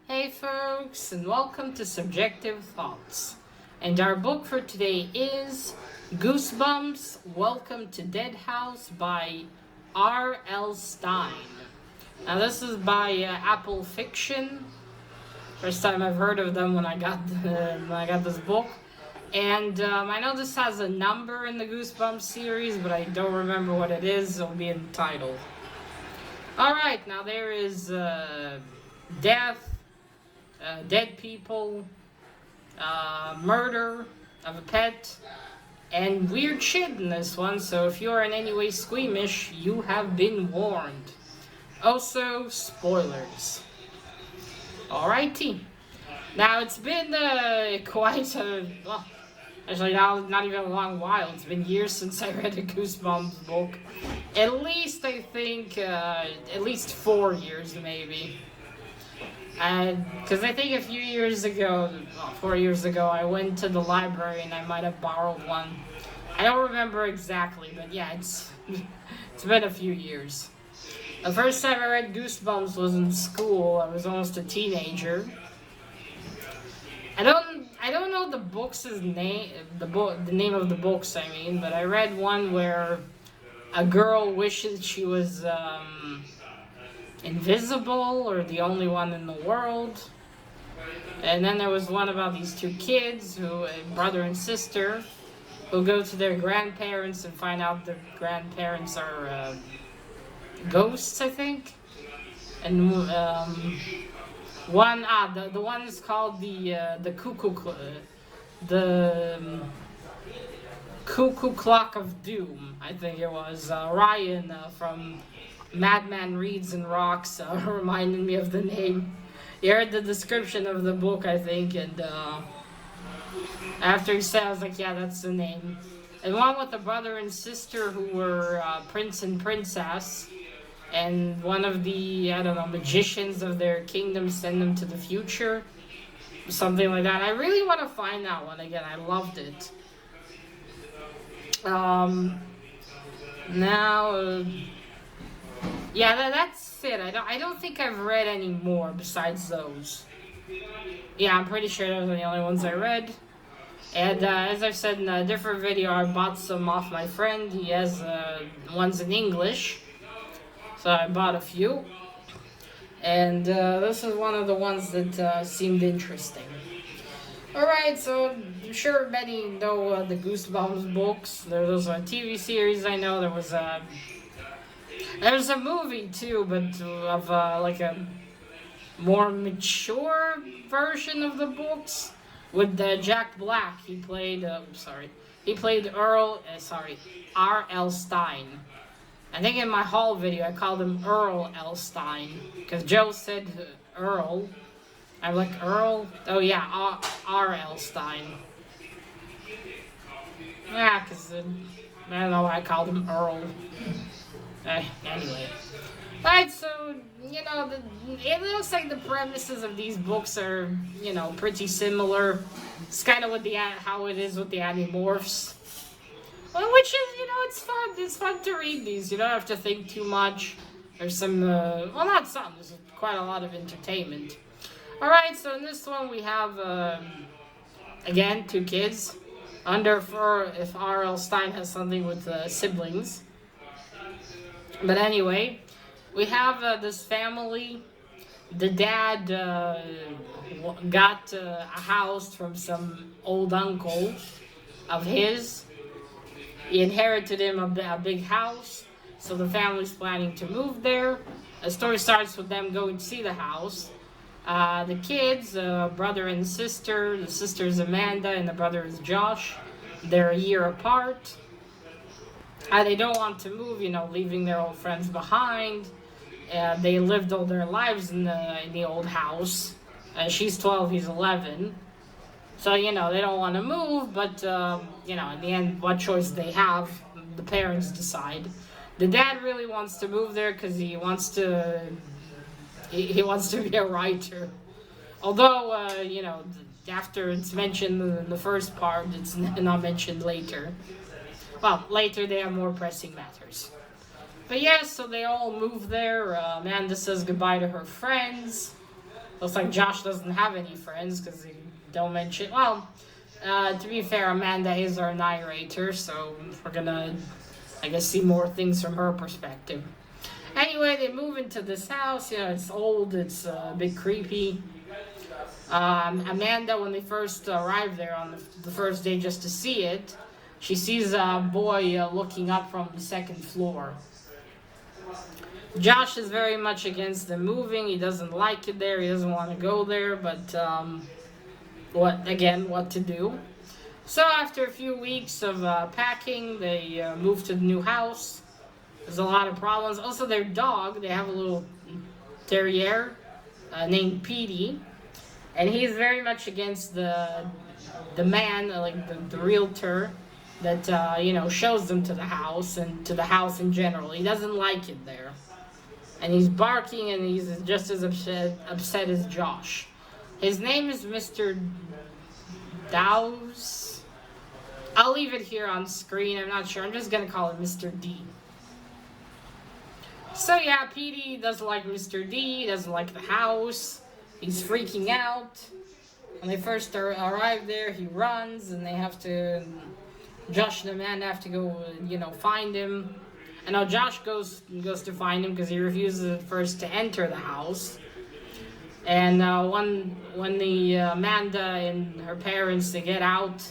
Hey folks, and welcome to Subjective Thoughts. And our book for today is Goosebumps, Welcome to Dead House by R.L. Stine. Now this is by Apple Fiction. First time I've heard of them when I got this book. And I know this has a number in the Goosebumps series, but I don't remember what it is. It'll be in the title. Alright, now there is death, dead people, murder of a pet, and weird shit in this one, so if you are in any way squeamish, you have been warned. Also, spoilers. Alrighty. Now, it's been quite a... well, actually, not even a long while. It's been years since I read a Goosebumps book. At least, I think, at least 4 years, maybe. Because I think a few years ago, 4 years ago, I went to the library and I might have borrowed one. I don't remember exactly, but yeah, it's been a few years. The first time I read Goosebumps was in school. I was almost a teenager. I don't know the book's name, the name of the books, I mean, but I read one where a girl wishes she was invisible or the only one in the world. And then there was one about these two kids, brother and sister, who go to their grandparents and find out their grandparents are ghosts, I think. And the one is called the Cuckoo Clock of Doom, I think it was. Ryan from Madman Reads and Rocks reminded me of the name. He heard the description of the book, I think, and after he said, I was like, yeah, that's the name. And one with the brother and sister who were prince and princess, and one of the, magicians of their kingdom send them to the future. Something like that. I really want to find that one again. I loved it. Yeah, that's it. I don't think I've read any more besides those. Yeah, I'm pretty sure those are the only ones I read. And as I've said in a different video, I bought some off my friend. He has ones in English. So I bought a few. And this is one of the ones that seemed interesting. Alright, so I'm sure many know the Goosebumps books. There's a TV series I know. There's a movie too, but of like a more mature version of the books with Jack Black. He played R.L. Stine. I think in my haul video I called him Earl L. Stine because Joe said Earl. I'm like, Earl? Oh yeah, R.L. Stine. Yeah, because I don't know why I called him Earl. Anyway. Right, so, it looks like the premises of these books are, pretty similar. It's kind of how it is with the Animorphs. Well, which is, it's fun. It's fun to read these. You don't have to think too much. There's some, not some. There's quite a lot of entertainment. Alright, so in this one we have, again, two kids. If R.L. Stine has something with siblings. But anyway, we have this family. The dad got a house from some old uncle of his. He inherited him a big house, so the family's planning to move there. The story starts with them going to see the house. The kids, brother and sister, the sister is Amanda and the brother is Josh. They're a year apart. They don't want to move, leaving their old friends behind. They lived all their lives in the old house. She's 12, he's 11. So, they don't want to move, but, in the end, what choice they have, the parents decide. The dad really wants to move there because he wants to be a writer. Although, after it's mentioned in the first part, it's not mentioned later. Well, later they have more pressing matters. But yeah, so they all move there. Amanda says goodbye to her friends. Looks like Josh doesn't have any friends because he don't mention. Well, to be fair, Amanda is our narrator, so we're gonna, I guess, see more things from her perspective. Anyway, they move into this house. You know, it's old. It's a bit creepy. Amanda, when they first arrive there on the first day just to see it, she sees a boy looking up from the second floor. Josh is very much against them moving. He doesn't like it there. He doesn't want to go there. But what to do? So after a few weeks of packing, they move to the new house. There's a lot of problems. Also, their dog. They have a little terrier named Petey, and he's very much against the man, like the realtor that shows them to the house and to the house in general. He doesn't like it there. And he's barking, and he's just as upset as Josh. His name is Mr. Dowse. I'll leave it here on screen. I'm not sure. I'm just going to call it Mr. D. So yeah, Petey doesn't like Mr. D. Doesn't like the house. He's freaking out. When they first arrive there, he runs, and they have to... Josh and Amanda have to go, find him. And now Josh goes to find him because he refuses at first to enter the house. And when the Amanda and her parents, they get out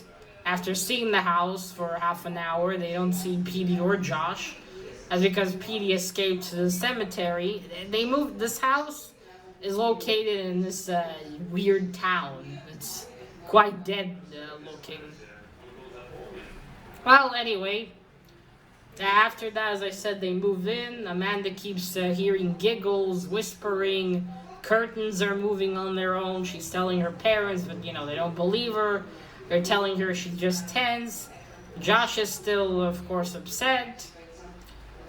after seeing the house for half an hour, they don't see Petey or Josh. That's because Petey escaped to the cemetery. They moved. This house is located in this weird town. It's quite dead looking. Well, anyway, after that, as I said, they move in. Amanda keeps hearing giggles, whispering. Curtains are moving on their own. She's telling her parents, but, they don't believe her. They're telling her she's just tense. Josh is still, of course, upset.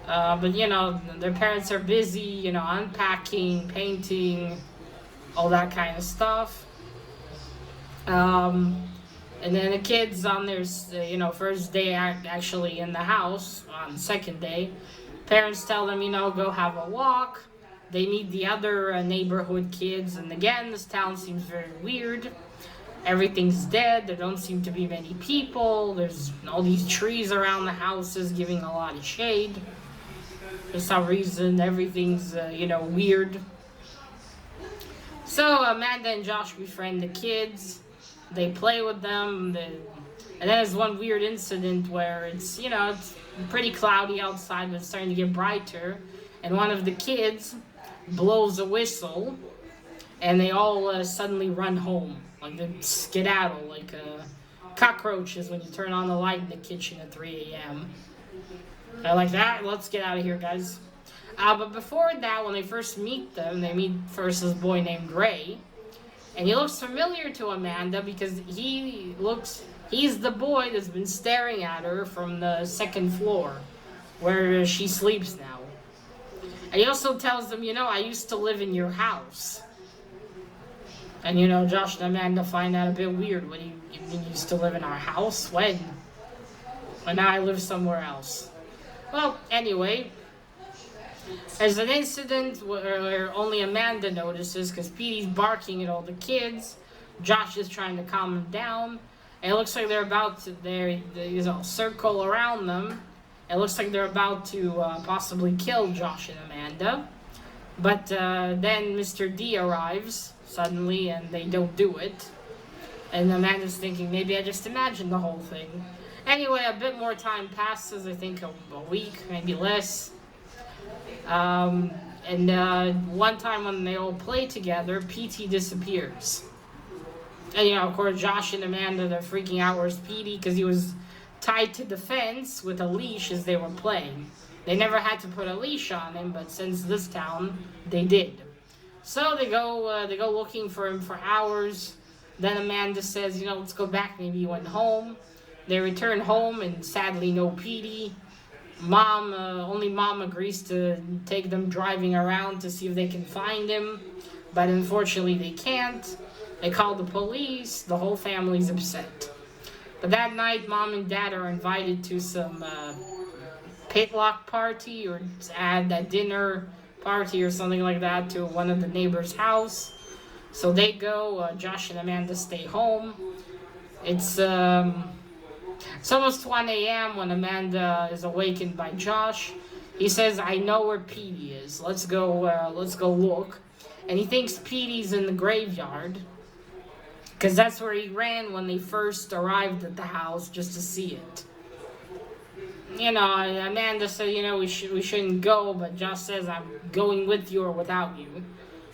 But, their parents are busy, unpacking, painting, all that kind of stuff. And then the kids on their, first day actually in the house, on the second day, parents tell them, go have a walk. They meet the other neighborhood kids, and again, this town seems very weird. Everything's dead. There don't seem to be many people. There's all these trees around the houses giving a lot of shade. For some reason, everything's, weird. So Amanda and Josh befriend the kids. They play with them. And then there's one weird incident where it's pretty cloudy outside, but it's starting to get brighter. And one of the kids blows a whistle, and they all suddenly run home. Like they skedaddle, like cockroaches when you turn on the light in the kitchen at 3 a.m. They're like, that, let's get out of here, guys. But before that, when they first meet them, they meet first this boy named Ray. And he looks familiar to Amanda because he's the boy that's been staring at her from the second floor where she sleeps now. And he also tells them, I used to live in your house. And, Josh and Amanda find that a bit weird. What do you mean you used to live in our house? When? Well, now I live somewhere else. Well, anyway, there's an incident where only Amanda notices because Petey's barking at all the kids. Josh is trying to calm him down. And it looks like they're about to, there's a circle around them. It looks like they're about to possibly kill Josh and Amanda. But then Mr. D arrives suddenly and they don't do it. And Amanda's thinking, maybe I just imagined the whole thing. Anyway, a bit more time passes, I think a week, maybe less. And one time when they all play together, PT disappears. And, of course, Josh and Amanda, they're freaking out. Where's Petey? Because he was tied to the fence with a leash as they were playing. They never had to put a leash on him, but since this town, they did. So they go looking for him for hours. Then Amanda says, let's go back. Maybe he went home. They return home, and sadly, no Petey. Only Mom agrees to take them driving around to see if they can find him. But unfortunately, they can't. They call the police. The whole family's upset. But that night, Mom and Dad are invited to some pitlock party or a dinner party or something like that to one of the neighbors' house. So they go. Josh and Amanda stay home. It's it's almost 1 a.m. when Amanda is awakened by Josh. He says, "I know where Petey is. Let's go. Let's go look." And he thinks Petey's in the graveyard, because that's where he ran when they first arrived at the house, just to see it. Amanda said, we shouldn't go, but Josh says, "I'm going with you or without you."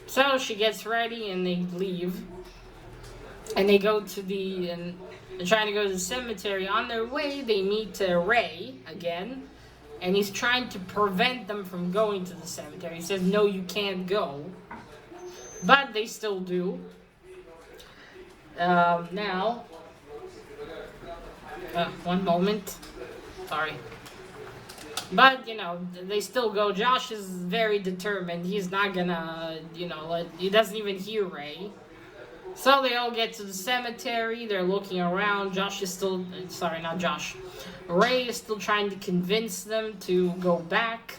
So she gets ready and they leave. And they go to they're trying to go to the cemetery. On their way, they meet Ray again. And he's trying to prevent them from going to the cemetery. He says, "No, you can't go." But they still do. Now, one moment. Sorry. But, they still go. Josh is very determined. He's not gonna, he doesn't even hear Ray. So they all get to the cemetery. They're looking around. Not Josh. Ray is still trying to convince them to go back.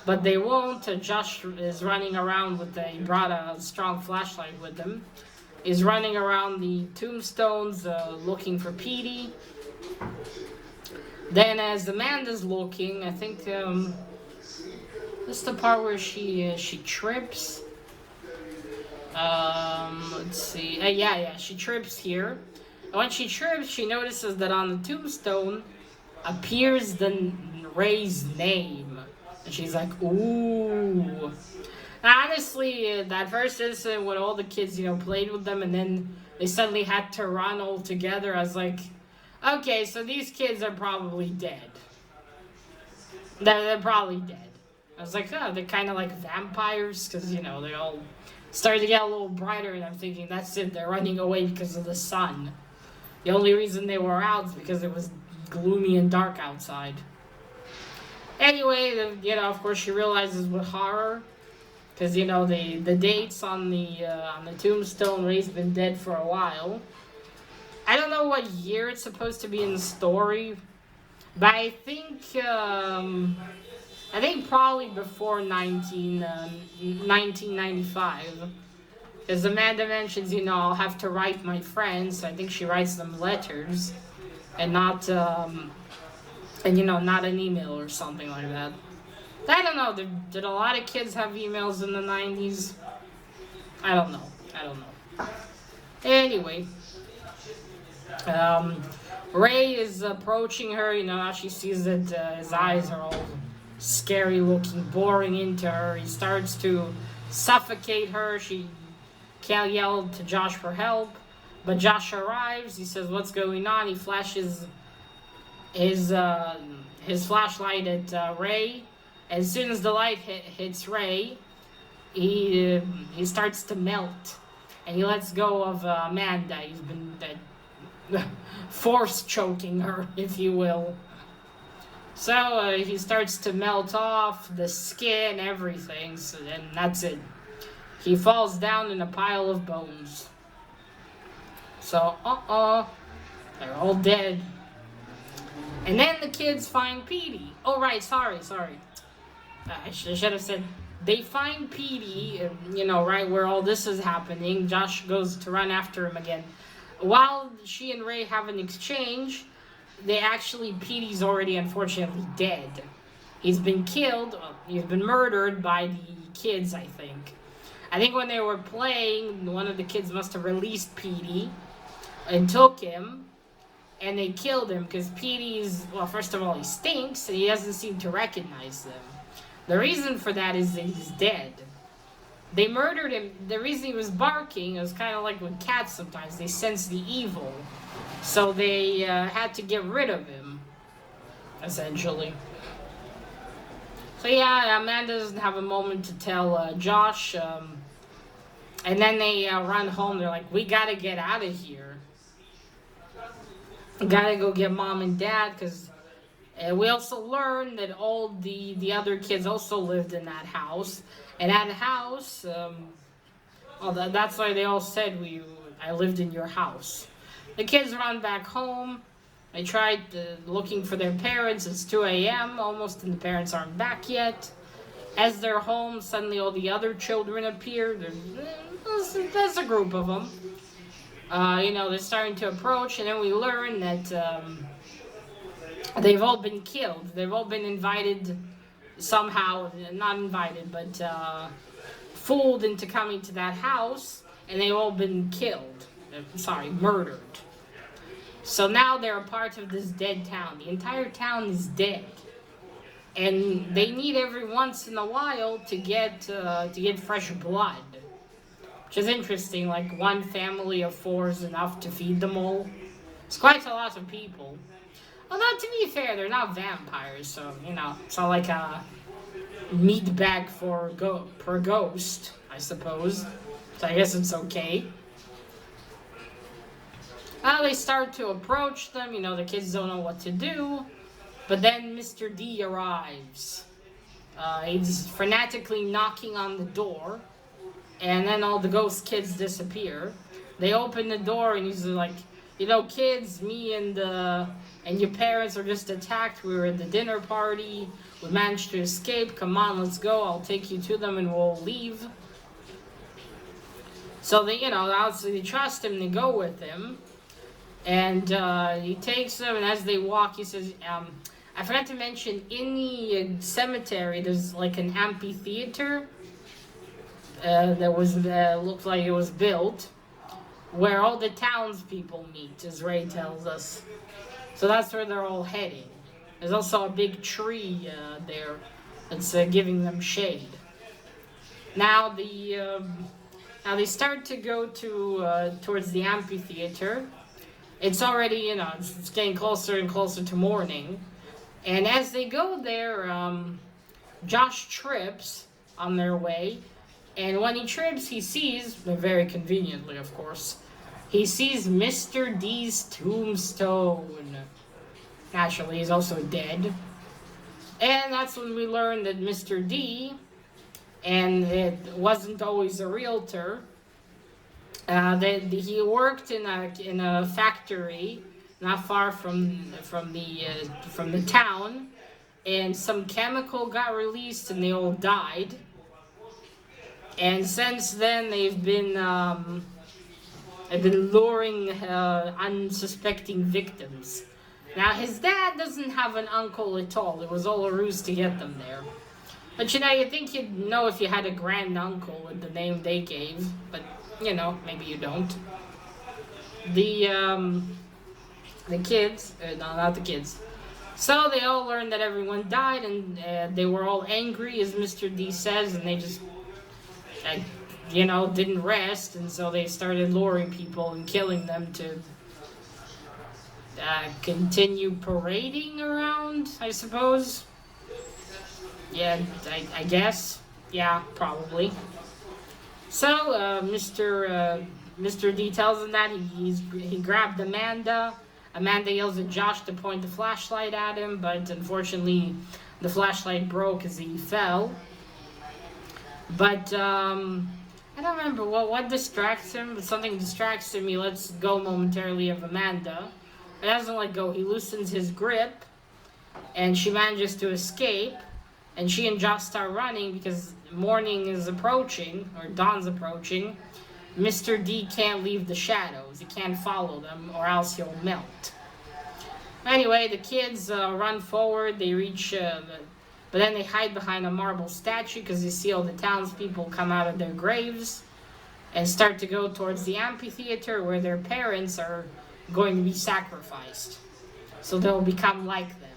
But they won't. Josh is running around he brought a strong flashlight with him. He's running around the tombstones looking for Petey. Then as Amanda's looking, I think this is the part where she trips. Let's see. She trips here. And when she trips, she notices that on the tombstone appears Ray's name. And she's like, "Ooh." Now, honestly, that first incident when all the kids, played with them and then they suddenly had to run all together, I was like, okay, so these kids are probably dead. They're probably dead. I was like, oh, they're kind of like vampires, because, they all started to get a little brighter, and I'm thinking, that's it, they're running away because of the sun. The only reason they were out is because it was gloomy and dark outside. Anyway, of course, she realizes with horror, because, the dates on the tombstone, Ray's been dead for a while. I don't know what year it's supposed to be in the story, but I think probably before 1995. Because Amanda mentions, I'll have to write my friends. So I think she writes them letters, and not, not an email or something like that. I don't know. Did a lot of kids have emails in the 90s? I don't know. Anyway. Ray is approaching her, now she sees that his eyes are all scary looking, boring into her. He starts to suffocate her. She can't yell to Josh for help, but Josh arrives. He says, "What's going on?" He flashes his flashlight at Ray. As soon as the light hits Ray, he starts to melt, and he lets go of Amanda. He's been force choking her, if you will. So he starts to melt off the skin, everything, and that's it. He falls down in a pile of bones. So, they're all dead. And then the kids find Petey. Oh, right, sorry. I should have said, they find Petey, right where all this is happening. Josh goes to run after him again. While she and Ray have an exchange, Petey's already unfortunately dead. He's been killed, he's been murdered by the kids, I think. I think when they were playing, one of the kids must have released Petey and took him, and they killed him because first of all, he stinks, and he doesn't seem to recognize them. The reason for that is that he's dead. They murdered him. The reason he was barking, it was kind of like with cats sometimes. They sense the evil. So they had to get rid of him, essentially. So Amanda doesn't have a moment to tell Josh. And then they run home. They're like, we got to get out of here. We got to go get Mom and Dad, because we also learned that all the other kids also lived in that house. And that house, that's why they all said, I lived in your house. The kids run back home. They tried looking for their parents. It's 2 a.m. almost, and the parents aren't back yet. As they're home, suddenly all the other children appear. There's there's a group of them. They're starting to approach, and then we learn that they've all been killed. They've all been invited somehow, not invited, but fooled into coming to that house, and they've all been killed. Murdered. So now they're a part of this dead town. The entire town is dead. And they need every once in a while to get fresh blood. Which is interesting, like one family of 4 is enough to feed them all. It's quite a lot of people. Well, not to be fair, they're not vampires, so, it's not like a meat bag per ghost, I suppose. So I guess it's okay. They start to approach them, the kids don't know what to do. But then Mr. D arrives. He's fanatically knocking on the door. And then all the ghost kids disappear. They open the door and he's like, kids, me and your parents are just attacked. We were at the dinner party. We managed to escape. Come on, let's go. I'll take you to them and we'll leave. So they, obviously they trust him. They go with him. And he takes them, and as they walk, he says, I forgot to mention, in the cemetery, there's like an amphitheater that was looked like it was built, where all the townspeople meet, as Ray tells us. So that's where they're all heading. There's also a big tree there that's giving them shade. Now they start to go towards the amphitheater. It's already, it's getting closer and closer to morning. And as they go there, Josh trips on their way. And when he trips, he sees, very conveniently, of course, he sees Mr. D's tombstone. Naturally, he's also dead. And that's when we learn that Mr. D, and it wasn't always a realtor, that he worked in a factory not far from the town, and some chemical got released and they all died. And since then they've been luring unsuspecting victims. Now his dad doesn't have an uncle at all. It was all a ruse to get them there. But you'd think you'd know if you had a grand uncle with the name they gave, but maybe you don't. The kids, no, not the kids. So they all learned that everyone died, and they were all angry, as Mr. D says, and they just, didn't rest, and so they started luring people and killing them to continue parading around, I suppose. Yeah, I guess. Yeah, probably. So, Mr. D tells him that he grabbed Amanda. Amanda yells at Josh to point the flashlight at him, but unfortunately the flashlight broke as he fell. But I don't remember what distracts him, but something distracts him. He lets go momentarily of Amanda. It doesn't let go. He loosens his grip, and she manages to escape. And she and Josh start running because morning is approaching, or dawn's approaching. Mr. D can't leave the shadows. He can't follow them, or else he'll melt. Anyway, the kids run forward. They reach, but then they hide behind a marble statue because they see all the townspeople come out of their graves and start to go towards the amphitheater where their parents are going to be sacrificed. So they'll become like them.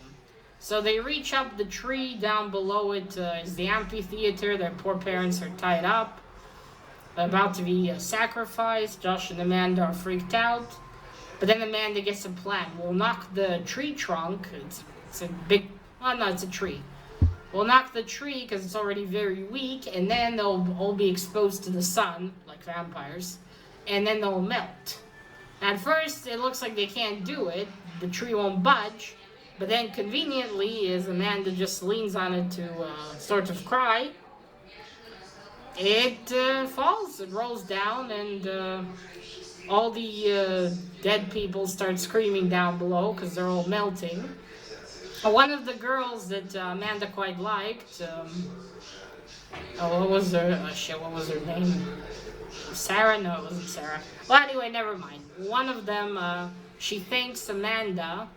So they reach up the tree. Down below it is the amphitheater. Their poor parents are tied up, about to be sacrificed. Josh and Amanda are freaked out. But then Amanda gets a plan. We'll knock the tree trunk. It's a big... Oh, no, it's a tree. We'll knock the tree because it's already very weak, and then they'll all be exposed to the sun, like vampires, and then they'll melt. At first, it looks like they can't do it. The tree won't budge. But then, conveniently, as Amanda just leans on it to sort of cry, it falls. It rolls down, and all the dead people start screaming down below because they're all melting. One of the girls that Amanda quite liked, what was her name? Sarah? No, it wasn't Sarah. Well, anyway, never mind. One of them, she thanks Amanda,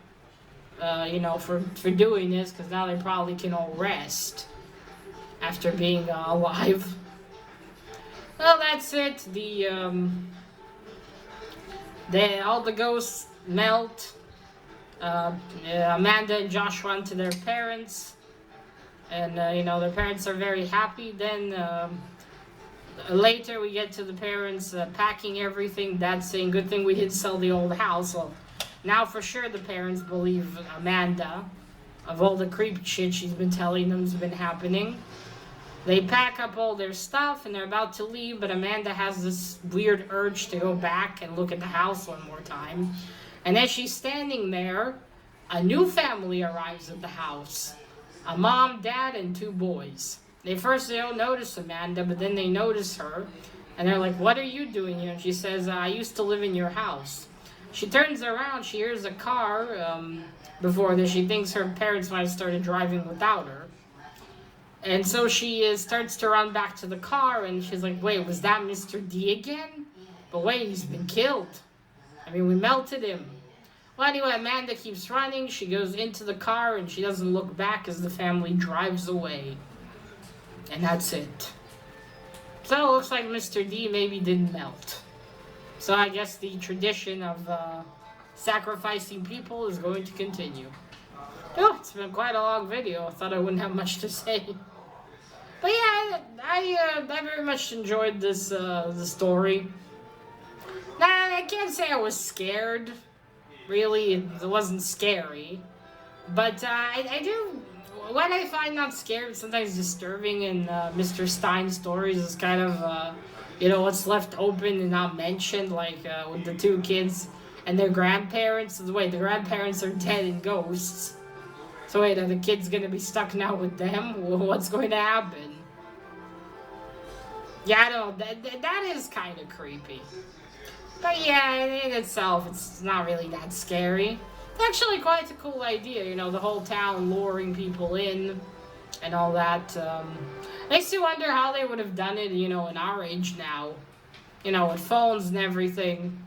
for doing this, because now they probably can all rest after being alive. Well, that's it. All the ghosts melt. Amanda and Josh run to their parents, and their parents are very happy. Then later we get to the parents packing everything. Dad's saying, "Good thing we didn't sell the old house." Well, now for sure the parents believe Amanda of all the creepy shit she's been telling them has been happening. They pack up all their stuff and they're about to leave, but Amanda has this weird urge to go back and look at the house one more time. And as she's standing there, a new family arrives at the house. A mom, dad, and 2 boys. They don't notice Amanda, but then they notice her. And they're like, "What are you doing here?" And she says, "I used to live in your house." She turns around, she hears a car before this. She thinks her parents might have started driving without her. And so she starts to run back to the car, and she's like, "Wait, was that Mr. D again? But wait, he's been killed. I mean, we melted him." Well, anyway, Amanda keeps running. She goes into the car, and she doesn't look back as the family drives away. And that's it. So it looks like Mr. D maybe didn't melt. So I guess the tradition of sacrificing people is going to continue. Oh, it's been quite a long video. I thought I wouldn't have much to say. But yeah, I very much enjoyed this the story. Nah, I can't say I was scared. Really, it wasn't scary. But I do... What I find not scary, sometimes disturbing in Mr. Stine's stories is kind of, what's left open and not mentioned, like with the 2 kids and their grandparents. Wait, the grandparents are dead and ghosts. So wait, are the kids going to be stuck now with them? What's going to happen? Yeah, I don't know. That is kind of creepy. But yeah, in itself, it's not really that scary. It's actually quite a cool idea, the whole town luring people in and all that. Makes you wonder how they would have done it, in our age now. With phones and everything.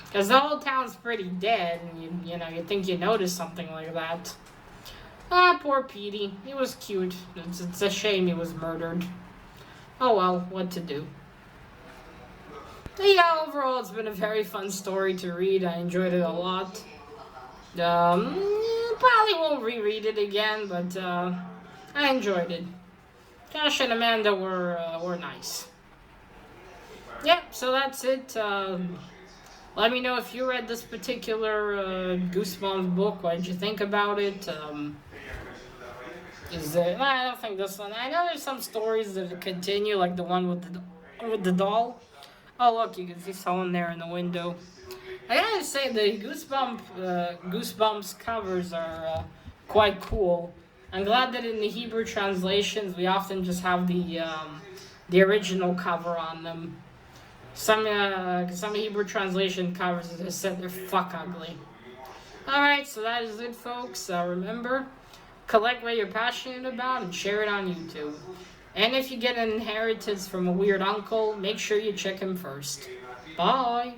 Because the whole town's pretty dead, and you'd think you'd notice something like that. Ah, poor Petey. He was cute. It's a shame he was murdered. Oh well, what to do. But yeah, overall, it's been a very fun story to read. I enjoyed it a lot. Probably won't reread it again, but I enjoyed it. Josh and Amanda were nice. Yep, so that's it. Let me know if you read this particular Goosebumps book. What did you think about it? I don't think this one. I know there's some stories that continue, like the one with the doll. Oh look, you can see someone there in the window. I gotta say the Goosebumps covers are quite cool. I'm glad that in the Hebrew translations we often just have the original cover on them. Some Hebrew translation covers, as I said, they're fuck ugly. Alright, so that is it, folks. Remember, collect what you're passionate about and share it on YouTube. And if you get an inheritance from a weird uncle, make sure you check him first. Bye!